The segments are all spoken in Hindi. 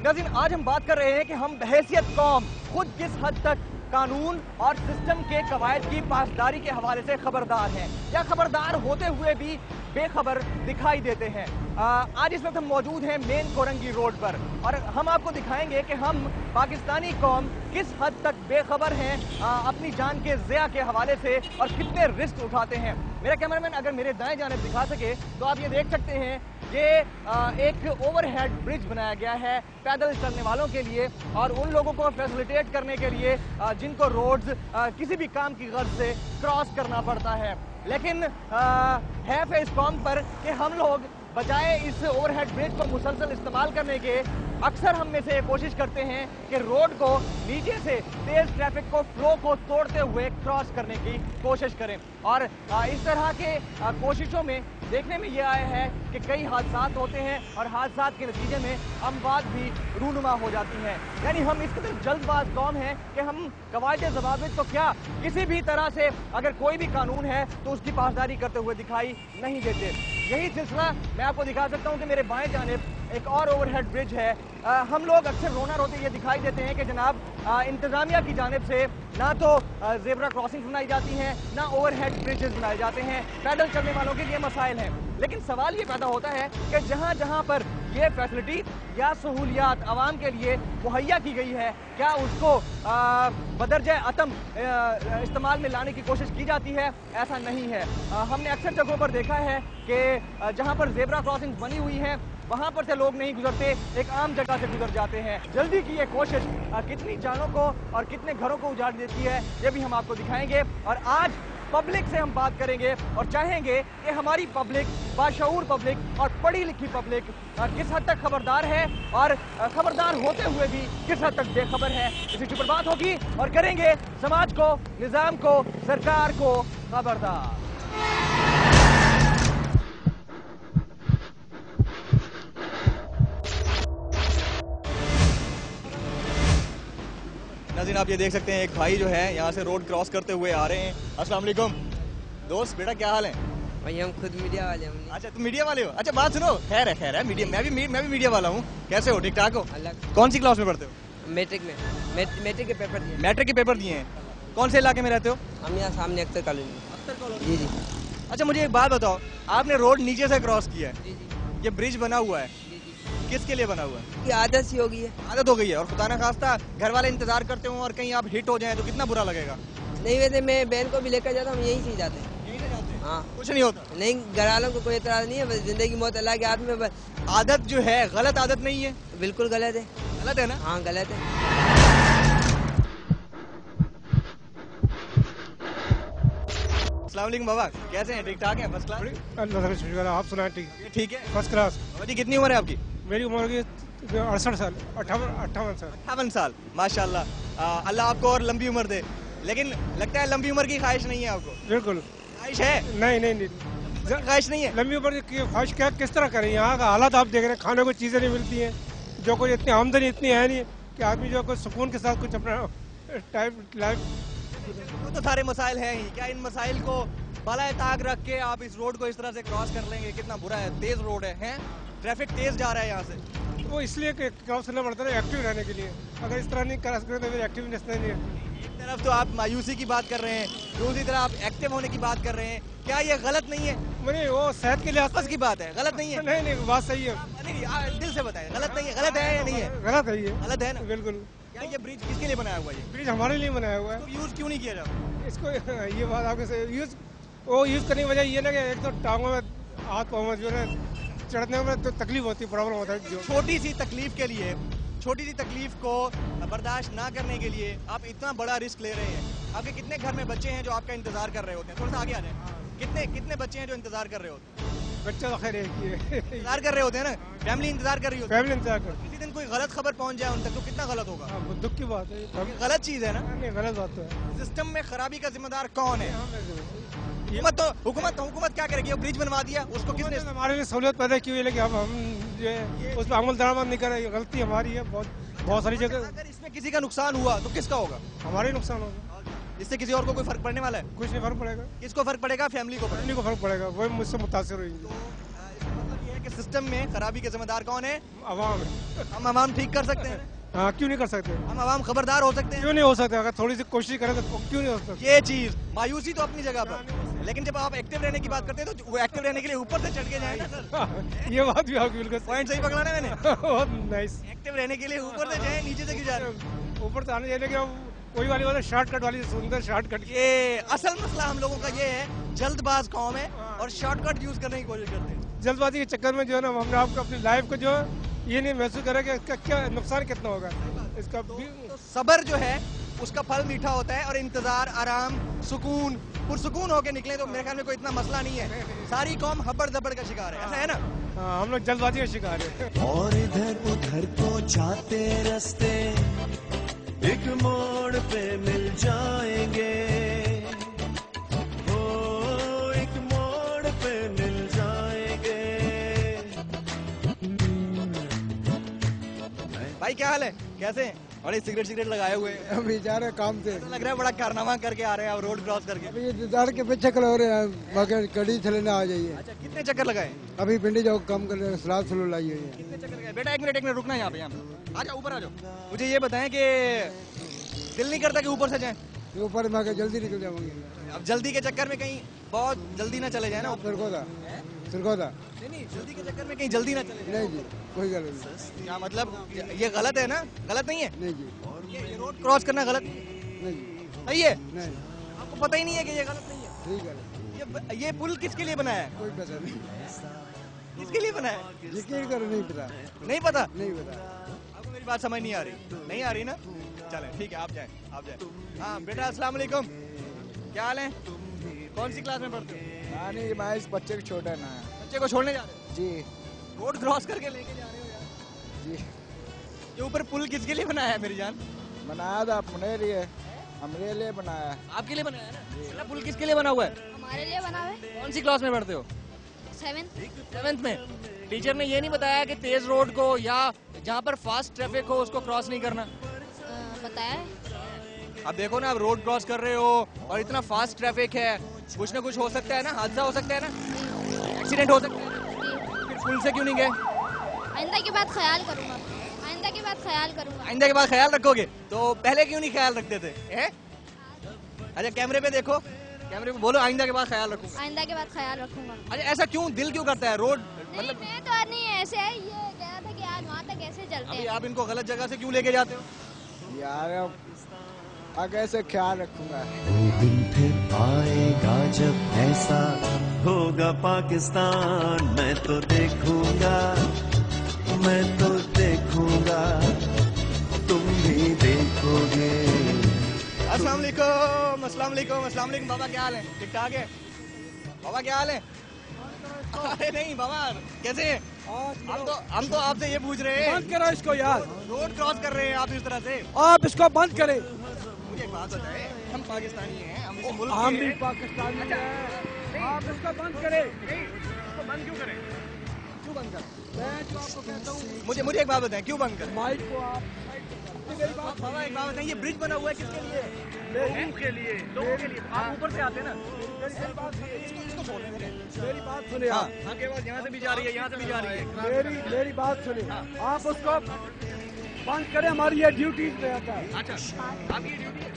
नाज़रीन, आज हम बात कर रहे हैं कि हम बहैसियत कौम खुद किस हद तक कानून और सिस्टम के कवायद की पासदारी के हवाले से खबरदार हैं या खबरदार होते हुए भी बेखबर दिखाई देते हैं। आज इस वक्त हम मौजूद हैं मेन कोरंगी रोड पर और हम आपको दिखाएंगे कि हम पाकिस्तानी कौम किस हद तक बेखबर हैं अपनी जान के ज़िया के हवाले से और कितने रिस्क उठाते हैं। मेरा कैमरामैन अगर मेरे दाएं जानिब दिखा सके तो आप ये देख सकते हैं ये एक ओवरहेड ब्रिज बनाया गया है पैदल चलने वालों के लिए और उन लोगों को फैसिलिटेट करने के लिए जिनको रोड्स किसी भी काम की गर्ज से क्रॉस करना पड़ता है। लेकिन हैफ है इस कौम पर कि हम लोग बजाय इस ओवरहेड ब्रिज को मुसलसल इस्तेमाल करने के अक्सर हम में से कोशिश करते हैं कि रोड को नीचे से तेज ट्रैफिक को फ्लो को तोड़ते हुए क्रॉस करने की कोशिश करें और इस तरह के कोशिशों में देखने में ये आया है कि कई हादसात होते हैं और हादसात के नतीजे में अमवात भी रूनुमा हो जाती हैं। यानी हम इस कदर जल्दबाज कौम हैं कि हम कवायदे ज़वाबित तो क्या किसी भी तरह से अगर कोई भी कानून है तो उसकी पासदारी करते हुए दिखाई नहीं देते। यही सिलसिला मैं आपको दिखा सकता हूँ कि मेरे बाएं जानिब एक और ओवरहेड ब्रिज है। हम लोग अक्सर रोना रोते ये दिखाई देते हैं कि जनाब इंतजामिया की जानिब से ना तो जेब्रा क्रॉसिंग बनाई जाती हैं ना ओवरहेड ब्रिजेस बनाए जाते हैं, पैदल चलने वालों के लिए मसाइल हैं। लेकिन सवाल ये पैदा होता है कि जहाँ जहाँ पर ये फैसिलिटी या सहूलियात आवाम के लिए मुहैया की गई है क्या उसको बदरजा अतम इस्तेमाल में लाने की कोशिश की जाती है? ऐसा नहीं है। हमने अक्सर जगहों पर देखा है कि जहाँ पर जेब्रा क्रॉसिंग बनी हुई है वहाँ पर से लोग नहीं गुजरते, एक आम जगह से गुजर जाते हैं। जल्दी की ये कोशिश कितनी जानों को और कितने घरों को उजाड़ देती है ये भी हम आपको दिखाएंगे। और आज पब्लिक से हम बात करेंगे और चाहेंगे कि हमारी पब्लिक, बाशऊर पब्लिक और पढ़ी लिखी पब्लिक किस हद तक खबरदार है और खबरदार होते हुए भी किस हद तक बेखबर है। इसी के ऊपर बात होगी और करेंगे समाज को, निज़ाम को, सरकार को खबरदार। नाज़रीन, आप ये देख सकते हैं एक भाई जो है यहाँ से रोड क्रॉस करते हुए आ रहे हैं। अस्सलाम वालेकुम दोस्त, बेटा क्या हाल है? भाई हम खुद मीडिया वाले हैं। अच्छा तुम मीडिया वाले हो? अच्छा बात सुनो, खैर है मीडिया, मैं भी मीडिया वाला हूँ। कैसे हो? ठीक ठाक हो? अल्लाह। कौन सी क्लास में पढ़ते हो? मैट्रिक में मैट्रिक के पेपर दिए। मैट्रिक के पेपर दिए हैं। कौन से इलाके में रहते हो? हम यहाँ सामने अख्तर कॉलोनी। अख्तर कॉलोनी? जी जी। अच्छा मुझे एक बात बताओ, आपने रोड नीचे से क्रॉस किया है, जी जी। ये ब्रिज बना हुआ है, जी जी। किसके लिए बना हुआ है? की आदत सी हो गई है। आदत हो गई है और खुदा ना खास्ता घर वाले इंतजार करते हो और कहीं आप हिट हो जाए तो कितना बुरा लगेगा? नहीं, वैसे मैं बहन को भी लेकर जाता हूँ, यही से जाते हैं। यहीं से जाते हैं? हाँ, कुछ नहीं होता? नहीं, घर वालों को कोई एतराज नहीं है, बस जिंदगी मौत अल्लाह के हाथ में। बस आदत जो है गलत आदत नहीं है? बिल्कुल गलत है। गलत है ना? हाँ गलत है। अस्सलाम वालेकुम बाबा, कैसे हैं? ठीक ठाक हैं? First class? अल्लाह का शुक्र है, आप सुनाएं? ठीक है। First class. बाबा जी कितनी उम्र है आपकी? मेरी उम्र की 68 साल, 58 साल। 58 साल, माशाल्लाह। अल्लाह आपको और लंबी उम्र दे। लेकिन लगता है लंबी उम्र की ख्वाहिश नहीं है आपको? बिल्कुल ख्वाहिश है? नहीं। ख्वाहिश नहीं है? लंबी उम्र की ख्वाहिश क्या, किस तरह करें? यहाँ का हालात आप देख रहे हैं, खाने को चीज़ें नहीं मिलती हैं, जो कोई इतनी आमदनी इतनी है नहीं कि आदमी जो कोई सुकून के साथ कुछ अपना लाइफ। वो तो सारे मसाइल हैं ही। क्या इन मसाइल को बालाए ताक रख के आप इस रोड को इस तरह से क्रॉस कर लेंगे? कितना बुरा है, तेज रोड है, ट्रैफिक तेज जा रहा है यहाँ से। वो इसलिए क्रॉस करना पड़ता है एक्टिव रहने के लिए। अगर इस तरह नहीं क्रॉस करें तो फिर एक्टिवनेस नहीं है। एक तरफ तो आप मायूसी की बात कर रहे हैं, दूसरी तरफ आप एक्टिव होने की बात कर रहे हैं। क्या ये गलत नहीं है? नहीं, वो सेहत के लिए आपस की बात है, गलत नहीं है? नहीं, बात सही है। नहीं, दिल से बताएं, गलत नहीं है? गलत है या नहीं है? गलत है ये, गलत है ना? बिल्कुल। क्या ये ब्रिज किसके लिए बनाया हुआ है? ब्रिज हमारे लिए बनाया हुआ है, तो यूज क्यों नहीं किया जाता इसको? ये बात आपके यूज करने की वजह ये ना कि एक तो टांगों में, हाथ पाँव में जो है चढ़ने में तो तकलीफ होती है, प्रॉब्लम होता है। जो छोटी सी तकलीफ के लिए, छोटी सी तकलीफ को बर्दाश्त ना करने के लिए आप इतना बड़ा रिस्क ले रहे हैं। आपके कितने घर में बच्चे हैं जो आपका इंतजार कर रहे होते हैं? थोड़ा सा आगे आ जाए। कितने बच्चे हैं जो इंतजार कर रहे होते हैं? बच्चा तो खैर एक ही है। इंतजार कर रहे होते हैं ना, फैमिली इंतजार कर रही होती है। फैमिली इंतजार कर। किसी दिन कोई गलत खबर पहुंच जाए उन तक तो कितना गलत होगा? वो दुख की बात है, गलत चीज है ना? नहीं गलत बात तो है। सिस्टम में खराबी का जिम्मेदार कौन है? हुकूमत क्या करेगी? ब्रिज बनवा दिया, उसको किसने? हमारे लिए सहूलियत पैदा की हुई है, लेकिन हम जो है उस पर अमल दरामद नहीं कर रहे। ये गलती हमारी है, बहुत सारी जगह। अगर इसमें किसी का नुकसान हुआ तो किसका होगा? हमारे नुकसान होगा। इससे किसी और को कोई फर्क पड़ने वाला है? कुछ नहीं फर्क पड़ेगा। किसको फर्क पड़ेगा? फैमिली को फैमिली को फर्क पड़ेगा, वही मुझसे मुतासिर हुई। तो इसका मतलब ये है हैं कि सिस्टम में खराबी के जिम्मेदार कौन है? आवाम है। हम आवाम ठीक कर सकते हैं? हाँ, क्यों नहीं कर सकते? हम आवाम खबरदार हो सकते हैं? क्यों नहीं हो सकते? अगर थोड़ी सी कोशिश करें तो क्यों नहीं हो सकता? ये चीज मायूसी तो अपनी जगह पर, लेकिन जब आप एक्टिव रहने की बात करते हैं तो वो एक्टिव रहने के लिए ऊपर से चढ़ के जाए ना सर। ये बात भी आपकी बिल्कुल पॉइंट सही पकड़ा ना मैंने। बहुत नाइस। एक्टिव रहने के लिए ऊपर से जाए, नीचे से क्यों जा रहे हो? ऊपर से आने जाने के वही वाली बात है, शॉर्टकट वाली, सुंदर शॉर्टकट। ये असल मसला हम लोगों का ये है, जल्दबाज कौम है और शॉर्टकट यूज करने की कोशिश करते हैं। जल्दबाजी के चक्कर में जो है ना, हमने आपको अपनी लाइफ को जो है ये नहीं महसूस करा कि इसका क्या नुकसान कितना होगा इसका। तो सबर जो है उसका फल मीठा होता है, और इंतजार, आराम, सुकून, पुरसुकून होके निकले तो मेरे ख्याल में कोई इतना मसला नहीं है। सारी कौम हब्बड़ दब्बड़ का शिकार है, ऐसा है ना? हाँ, हम लोग जल्दबाजी का शिकार है। और इधर उधर को जाते रास्ते एक मोड़ पे मिल जाएंगे, ओ एक मोड़ पे मिल जाएंगे। भाई क्या हाल है, कैसे हैं? बड़े सिगरेट लगाए हुए हैं। अभी जा रहे काम से। ऐसा लग रहा है बड़ा कारनामा करके आ रहे हैं आप रोड क्रॉस करके। अभी ये दीदार के पीछे खड़े हो रहे हैं, मगर कड़ी चले ना आ जाइए। अच्छा, कितने चक्कर लगाए? अभी पिंडी जाओ काम कर रहे हैं, सलाद सलूद लाई हुई है। कितने चक्कर लगाए? बेटा एक मिनट रुकना है यहाँ पे आ जाओ, ऊपर आ जाओ। मुझे ये बताएं कि दिल नहीं करता कि ऊपर से जाएं? ऊपर में आके जल्दी निकल जाऊंगी। अब जल्दी के चक्कर में कहीं बहुत जल्दी ना चले जाए ना। सिरकोदा नहीं, जल्दी के चक्कर में कहीं जल्दी ना चले जाए। नहीं जी, कोई गलत नहीं। क्या मतलब, ये गलत है ना? गलत नहीं है? नहीं जी, ये रोड क्रॉस करना गलत नहीं जी, सही है? नहीं, आपको पता ही नहीं है कि ये गलत नहीं है? ठीक है, ये पुल किसके लिए बनाया है? कोई पता नहीं। किसके लिए बनाया है? यकीन करो, नहीं पता, नहीं पता? नहीं पता। आपको मेरी बात समझ नहीं आ रही? नहीं आ रही ना? चलें ठीक है, आप जाएं। हाँ बेटा, अस्सलाम वालेकुम, क्या हाल है? कौन सी क्लास में पढ़ते हो? नहीं, मैं इस बच्चे को छोटा ना। बच्चे को छोड़ने जा रहे हो? जी रोड क्रॉस करके लेके जा रहे हो यार? जी, ये ऊपर पुल किसके लिए बनाया है मेरी जान? बनाया था अपने लिए, हमारे लिए बनाया। आपके लिए बनाया है ना? बेटा पुल किसके लिए बना हुआ है? हमारे लिए बना हुआ है। कौन सी क्लास में पढ़ते हो? 7th में। टीचर ने ये नहीं बताया कि तेज रोड को या जहाँ पर फास्ट ट्रैफिक हो उसको क्रॉस नहीं करना? बताया है। अब देखो ना, आप रोड क्रॉस कर रहे हो और इतना फास्ट ट्रैफिक है, कुछ ना कुछ हो सकता है ना, हादसा हो सकता है ना, एक्सीडेंट हो सकता है ना। फिर पुल से क्यों नहीं गए? आइंदा की बात ख्याल करूंगा, आइंदा की बात ख्याल करूंगा। आइंदा के बाद ख्याल रखोगे? तो पहले क्यों नहीं ख्याल रखते थे? अच्छा कैमरे पे देखो, कैमरे पे बोलो आइंदा के बाद ख्याल रखूंगा। आइंदा के बाद ख्याल रखूंगा। अच्छा ऐसा क्यों, दिल क्यों करता है रोड नहीं, मतलब? मैं तो नहीं, ऐसे है, ये कह रहा था कि आज वहाँ तक कैसे चलते अभी हैं। आप इनको गलत जगह से क्यों लेके जाते हो? यार आगे से ख्याल रखूंगा। वो दिन फिर आएगा जब ऐसा होगा पाकिस्तान, मैं तो देखूंगा, मैं तो देखूंगा, तुम भी देखोगे। अस्सलाम वालेकुम, अस्सलाम वालेकुम, अस्सलाम वालेकुम। बाबा क्या हाल है? ठीक ठाक है? बाबा क्या हाल है? अरे नहीं बाबा, कैसे हैं? हम तो आपसे ये पूछ रहे हैं। बंद करो इसको यार, रोड क्रॉस कर रहे हैं आप इस तरह से। आप इसको बंद करें। मुझे एक बात बताए, हम पाकिस्तानी हैं, हम इस मुल्क हम के भी हैं। पाकिस्तानी हैं, आप इसको बंद करें। इसको बंद क्यों करें? क्यों बंद करें? मैं जो आपको कहता हूँ, मुझे एक बात बताएं, क्यों बंद करें? माइक को आप मेरी बात, बाबा एक बात बताएं, ये ब्रिज बना हुआ है किसके लिए? लोगों के लिए, लोगों के लिए। आप ऊपर से आते हैं ना, मेरी बात सुनिए, इसको छोड़ने दें। मेरी बात सुनिए हाँ, आप, आपके पास यहाँ से भी जा रही है, यहाँ से भी जा रही है। मेरी बात सुनिए, आप उसको बंद करें, हमारी ये ड्यूटीज में आता है। अच्छा, आपकी ड्यूटी है।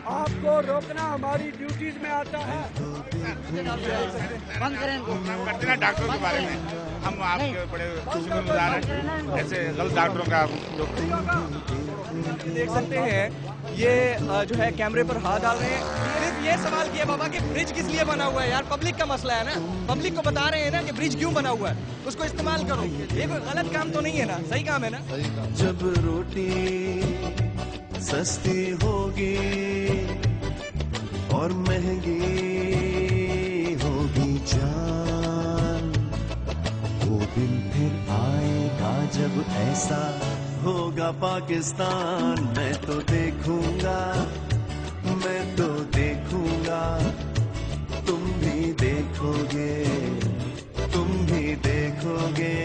आपको रोकना हमारी ड्यूटीज में आता है। बंद करें इनको। करते ना डॉक्टरों के बारे में, हम आपके बड़े शुक्रगुजार हैं, ऐसे गलत डॉक्टरों का देख सकते हैं ये जो है कैमरे पर हाथ डाल रहे हैं। सिर्फ ये सवाल किया बाबा कि ब्रिज किस लिए बना हुआ है यार? पब्लिक का मसला है ना, पब्लिक को बता रहे हैं ना कि ब्रिज क्यों बना हुआ है, उसको इस्तेमाल करो। ये कोई गलत काम तो नहीं है ना, सही काम है ना? जब रोटी सस्ती होगी और महंगी होगी जान, वो दिन फिर आएगा जब ऐसा होगा पाकिस्तान, मैं तो देखूंगा, मैं तो देखूंगा, तुम भी देखोगे, तुम भी देखोगे।